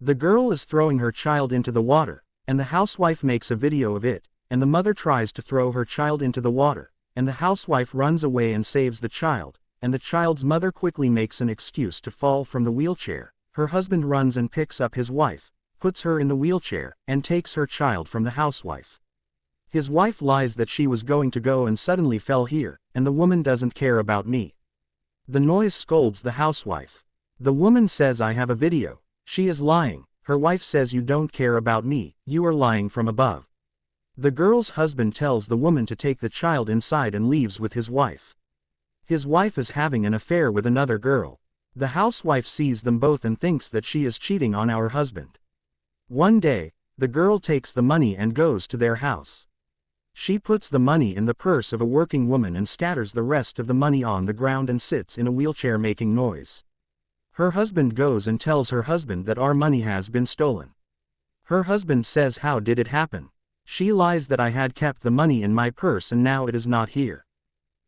The girl is throwing her child into the water, and the housewife makes a video of it, and the mother tries to throw her child into the water, and the housewife runs away and saves the child, and the child's mother quickly makes an excuse to fall from the wheelchair. Her husband runs and picks up his wife, puts her in the wheelchair, and takes her child from the housewife. His wife lies that she was going to go and suddenly fell here, and the woman doesn't care about me. The noise scolds the housewife. The woman says I have a video. She is lying. Her wife says you don't care about me, you are lying from above. The girl's husband tells the woman to take the child inside and leaves with his wife. His wife is having an affair with another girl. The housewife sees them both and thinks that she is cheating on our husband. One day, the girl takes the money and goes to their house. She puts the money in the purse of a working woman and scatters the rest of the money on the ground and sits in a wheelchair making noise. Her husband goes and tells her husband that our money has been stolen. Her husband says, how did it happen? She lies that I had kept the money in my purse and now it is not here.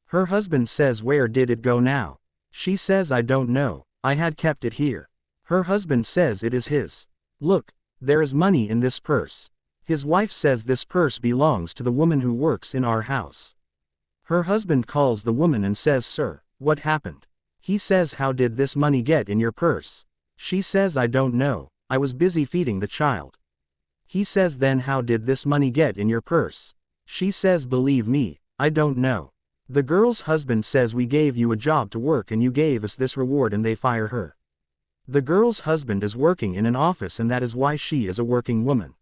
Her husband says, where did it go now? She says, I don't know, I had kept it here. Her husband says it is his. Look, there is money in this purse. His wife says this purse belongs to the woman who works in our house. Her husband calls the woman and says, sir, what happened? He says, how did this money get in your purse? She says, I don't know, I was busy feeding the child. He says, then how did this money get in your purse? She says, believe me, I don't know. The girl's husband says, we gave you a job to work and you gave us this reward, and they fire her. The girl's husband is working in an office and that is why she is a working woman.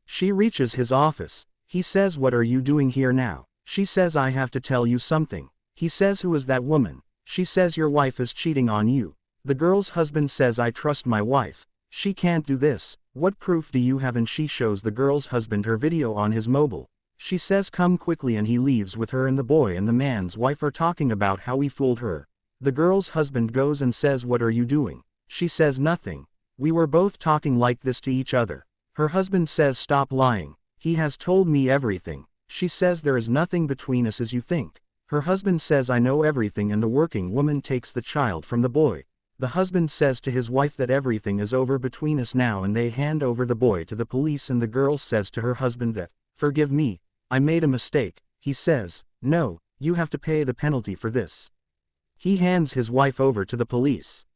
She reaches his office. He says, what are you doing here now? She says, I have to tell you something. He says, who is that woman? She says, your wife is cheating on you. The girl's husband says, I trust my wife. She can't do this. What proof do you have? And she shows the girl's husband her video on his mobile. She says, come quickly, and he leaves with her, and the boy and the man's wife are talking about how he fooled her. The girl's husband goes and says, what are you doing? She says, nothing. We were both talking like this to each other. Her husband says, stop lying. He has told me everything. She says, there is nothing between us as you think. Her husband says, I know everything, and the working woman takes the child from the boy. The husband says to his wife that everything is over between us now, and they hand over the boy to the police, and the girl says to her husband that, forgive me, I made a mistake. He says, no, you have to pay the penalty for this. He hands his wife over to the police.